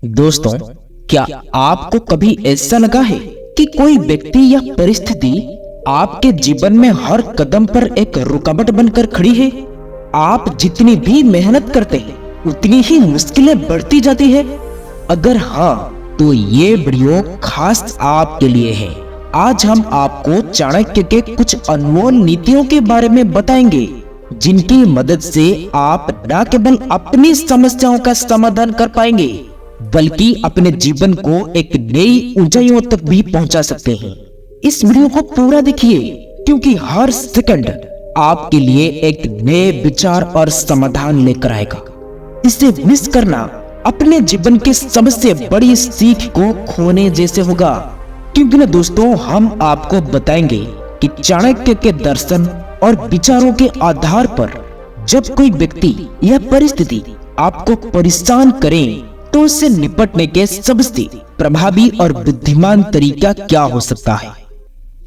दोस्तों, क्या आपको कभी ऐसा लगा है कि कोई व्यक्ति या परिस्थिति आपके जीवन में हर कदम पर एक रुकावट बनकर खड़ी है? आप जितनी भी मेहनत करते हैं, उतनी ही मुश्किलें बढ़ती जाती है। अगर हाँ, तो ये वीडियो खास आपके लिए है। आज हम आपको चाणक्य के कुछ अनमोल नीतियों के बारे में बताएंगे, जिनकी मदद से आप न केवल अपनी समस्याओं का समाधान कर पाएंगे, बल्कि अपने जीवन को एक नई ऊंचाइयों तक भी पहुंचा सकते हैं। इस वीडियो को पूरा देखिए, क्योंकि हर सेकंड आपके लिए एक नए विचार और समाधान लेकर आएगा। इसे मिस करना अपने जीवन की सबसे बड़ी सीख को खोने जैसे होगा। क्योंकि ना दोस्तों, हम आपको बताएंगे कि चाणक्य के दर्शन और विचारों के आधार पर जब कोई व्यक्ति या परिस्थिति आपको परेशान करे, तो उससे निपटने के सबसे प्रभावी और बुद्धिमान तरीका क्या हो सकता है।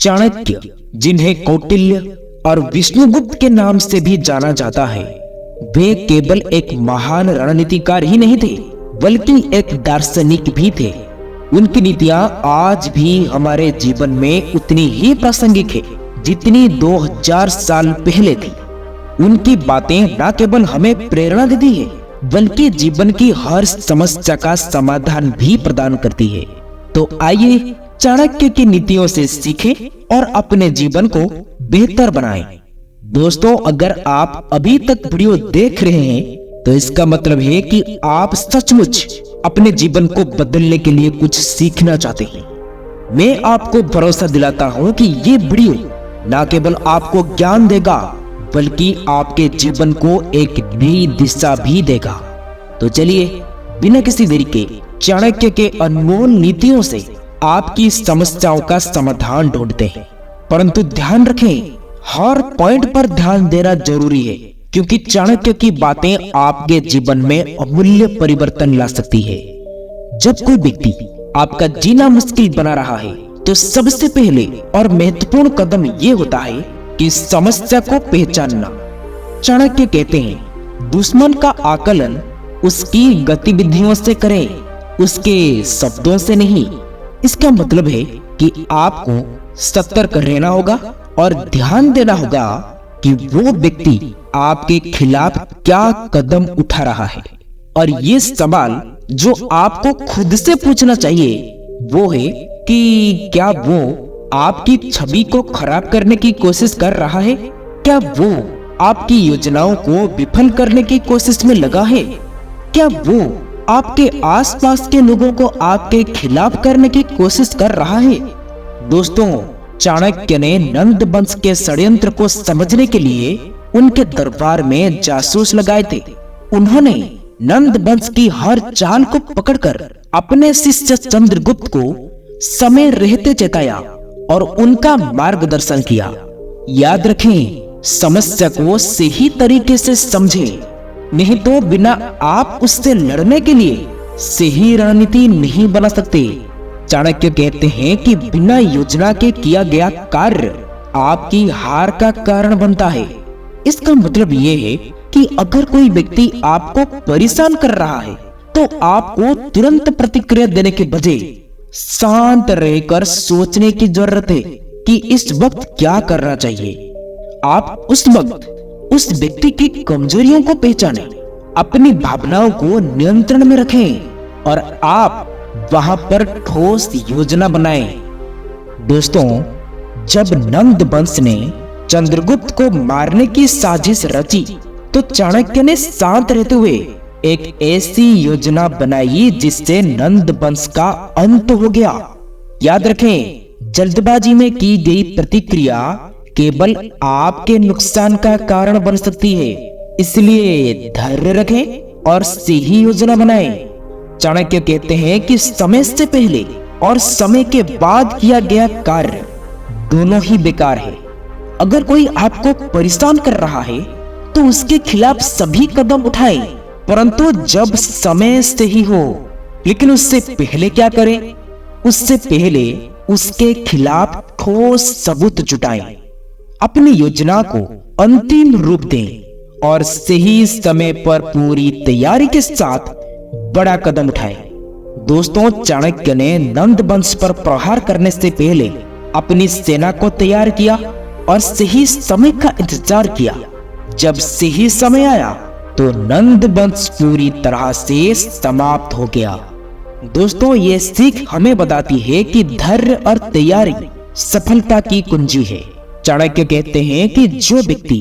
चाणक्य, जिन्हें कौटिल्य और विष्णुगुप्त के नाम से भी जाना जाता है, वे केवल एक महान रणनीतिकार ही नहीं थे, बल्कि एक दार्शनिक भी थे। उनकी नीतियां आज भी हमारे जीवन में उतनी ही प्रासंगिक है जितनी 2000 साल पहले थी। उनकी बातें न केवल हमें प्रेरणा देती है, बल्कि जीवन की हर समस्या का समाधान भी प्रदान करती है। तो आइए चाणक्य की नीतियों से सीखें और अपने जीवन को बेहतर बनाएं। दोस्तों, अगर आप अभी तक वीडियो देख रहे हैं, तो इसका मतलब है कि आप सचमुच अपने जीवन को बदलने के लिए कुछ सीखना चाहते हैं। मैं आपको भरोसा दिलाता हूं कि ये वीडियो न केवल आपको ज्ञान देगा, बल्कि आपके जीवन को एक नई दिशा भी देगा। तो चलिए, बिना किसी देरी के चाणक्य के अनमोल नीतियों से आपकी समस्याओं का समाधान ढूंढते हैं। परंतु ध्यान रखें, हर पॉइंट पर ध्यान देना जरूरी है, क्योंकि चाणक्य की बातें आपके जीवन में अमूल्य परिवर्तन ला सकती है। जब कोई व्यक्ति आपका जीना मुश्किल बना रहा है, तो सबसे पहले और महत्वपूर्ण कदम ये होता है कि समस्या को पहचानना। चाणक्य कहते हैं, दुश्मन का आकलन उसकी गतिविधियों से करें, उसके शब्दों से नहीं। इसका मतलब है कि आपको सतर्क रहना होगा और ध्यान देना होगा कि वो व्यक्ति आपके खिलाफ क्या कदम उठा रहा है। और ये सवाल जो आपको खुद से पूछना चाहिए वो है कि क्या वो आपकी छवि को खराब करने की कोशिश कर रहा है? क्या वो आपकी योजनाओं को विफल करने की कोशिश में लगा है? क्या वो आपके आसपास के लोगों को आपके खिलाफ करने की कोशिश कर रहा है? दोस्तों, चाणक्य ने नंद वंश के षड्यंत्र को समझने के लिए उनके दरबार में जासूस लगाए थे। उन्होंने नंद वंश की हर चाल को पकड़कर अपने शिष्य चंद्रगुप्त को समय रहते चेताया और उनका मार्गदर्शन किया। याद रखें, समस्या को सही तरीके से समझें, नहीं तो बिना आप उससे लड़ने के लिए सही रणनीति नहीं बना सकते। चाणक्य कहते हैं कि बिना योजना के किया गया कार्य आपकी हार का कारण बनता है। इसका मतलब ये है कि अगर कोई व्यक्ति आपको परेशान कर रहा है, तो आपको तुरंत प्रतिक्रिया देने के बजाय शांत रहकर सोचने की जरूरत है कि इस वक्त क्या करना चाहिए। आप उस वक्त उस व्यक्ति की कमजोरियों को पहचानें, अपनी भावनाओं को नियंत्रण में रखें और आप वहां पर ठोस योजना बनाएं। दोस्तों, जब नंद वंश ने चंद्रगुप्त को मारने की साजिश रची, तो चाणक्य ने शांत रहते हुए एक ऐसी योजना बनाई जिससे नंद वंश का अंत हो गया। याद रखें, जल्दबाजी में की गई प्रतिक्रिया केवल आपके नुकसान का कारण बन सकती है। इसलिए धैर्य रखें और सही योजना बनाएं। चाणक्य कहते हैं कि समय से पहले और समय के बाद किया गया कार्य दोनों ही बेकार है। अगर कोई आपको परेशान कर रहा है, तो उसके खिलाफ सभी कदम उठाएं, परंतु जब समय सही हो। लेकिन उससे पहले क्या करें? उससे पहले उसके खिलाफ ठोस सबूत जुटाएं, अपनी योजना को अंतिम रूप दें और सही समय पर पूरी तैयारी के साथ बड़ा कदम उठाएं। दोस्तों, चाणक्य ने नंद वंश पर प्रहार करने से पहले अपनी सेना को तैयार किया और सही समय का इंतजार किया। जब सही समय आया तो नंद वंश पूरी तरह से समाप्त हो गया। दोस्तों, ये सीख हमें बताती है कि धैर्य और तैयारी सफलता की कुंजी है। चाणक्य कहते हैं कि जो व्यक्ति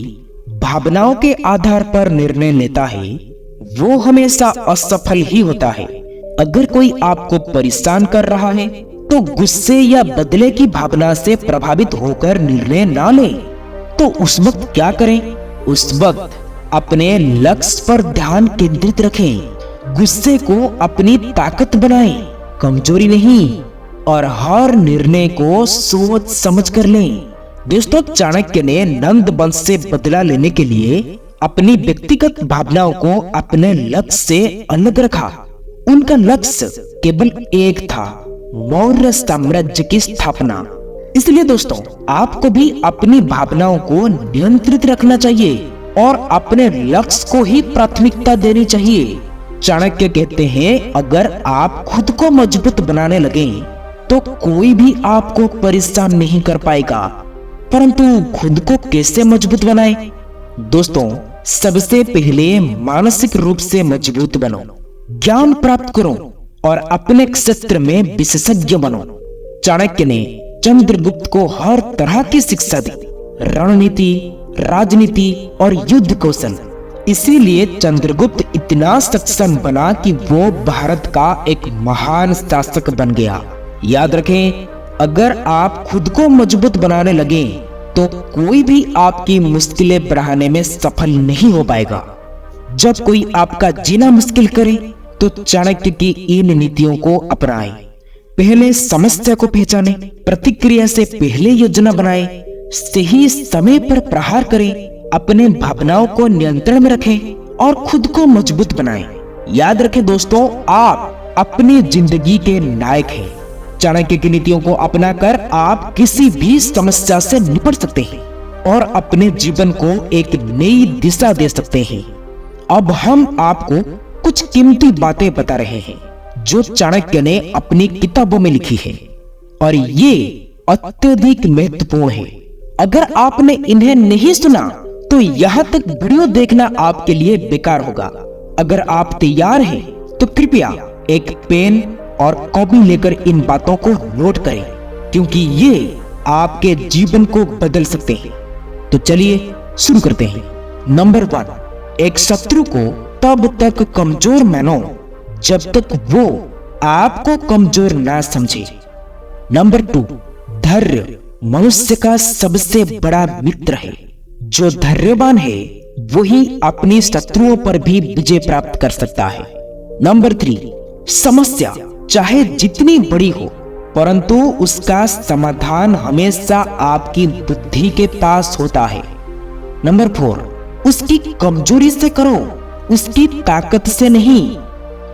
भावनाओं के आधार पर निर्णय लेता है वो हमेशा असफल ही होता है। अगर कोई आपको परेशान कर रहा है तो गुस्से या बदले की भावना से प्रभावित होकर निर्णय ना लें। तो उस वक्त क्या करें? उस वक्त अपने लक्ष्य पर ध्यान केंद्रित रखें, गुस्से को अपनी ताकत बनाएं, कमजोरी नहीं, और हर निर्णय को सोच समझ कर लें। दोस्तों, चाणक्य ने नंद वंश से बदला लेने के लिए अपनी व्यक्तिगत भावनाओं को अपने लक्ष्य से अलग रखा। उनका लक्ष्य केवल एक था, मौर्य साम्राज्य की स्थापना। इसलिए दोस्तों, आपको भी अपनी भावनाओं को नियंत्रित रखना चाहिए और अपने लक्ष्य को ही प्राथमिकता देनी चाहिए। चाणक्य कहते हैं, अगर आप खुद को मजबूत बनाने लगे तो कोई भी आपको परेशान नहीं कर पाएगा। परंतु खुद को कैसे मजबूत बनाएं? दोस्तों, सबसे पहले मानसिक रूप से मजबूत बनो, ज्ञान प्राप्त करो और अपने क्षेत्र में विशेषज्ञ बनो। चाणक्य ने चंद्रगुप्त को हर तरह की शिक्षा दी, रणनीति, राजनीति और युद्ध कौशल। इसीलिए चंद्रगुप्त इतना सक्षम बना कि वो भारत का एक महान शासक बन गया। याद रखें, अगर आप खुद को मजबूत बनाने लगे तो कोई भी आपकी मुश्किलें बढ़ाने में सफल नहीं हो पाएगा। जब कोई आपका जीना मुश्किल करे तो चाणक्य की इन नीतियों को अपनाएं। पहले समस्या को पहचानें, प्रतिक्रिया से पहले योजना बनाएं, सही समय पर प्रहार करें, अपने भावनाओं को नियंत्रण में रखें और खुद को मजबूत बनाएं। याद रखें दोस्तों, आप अपनी जिंदगी के नायक हैं। चाणक्य की नीतियों को अपनाकर आप किसी भी समस्या से निपट सकते हैं और अपने जीवन को एक नई दिशा दे सकते हैं। अब हम आपको कुछ कीमती बातें बता रहे हैं जो चाणक्य ने अपनी किताबों में लिखी है और ये अत्यधिक महत्वपूर्ण है। अगर आपने इन्हें नहीं सुना तो यहाँ तक वीडियो देखना आपके लिए बेकार होगा। अगर आप तैयार हैं तो कृपया एक पेन और कॉपी लेकर इन बातों को नोट करें, क्योंकि ये आपके जीवन को बदल सकते हैं। तो चलिए शुरू करते हैं। नंबर 1, एक शत्रु को तब तक कमजोर मानो जब तक वो आपको कमजोर ना समझे। नंबर 2, धैर्य मनुष्य का सबसे बड़ा मित्र है। जो धैर्यवान है वही अपनी शत्रुओं पर भी विजय प्राप्त कर सकता है। नंबर 3, समस्या चाहे जितनी बड़ी हो परंतु उसका समाधान हमेशा आपकी बुद्धि के पास होता है। नंबर 4, उसकी कमजोरी से करो, उसकी ताकत से नहीं।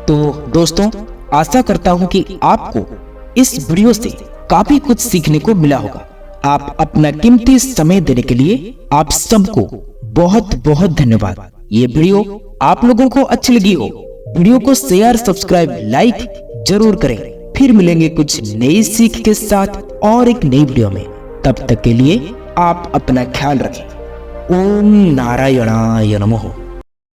तो दोस्तों, आशा करता हूं कि आपको इस वीडियो से काफी कुछ सीखने को मिला होगा। आप अपना कीमती समय देने के लिए आप सबको बहुत बहुत धन्यवाद। ये वीडियो आप लोगों को अच्छी लगी हो, वीडियो को शेयर, सब्सक्राइब, लाइक जरूर करें। फिर मिलेंगे कुछ नई सीख के साथ और एक नई वीडियो में। तब तक के लिए आप अपना ख्याल रखें। ओम नारायणाय नमः।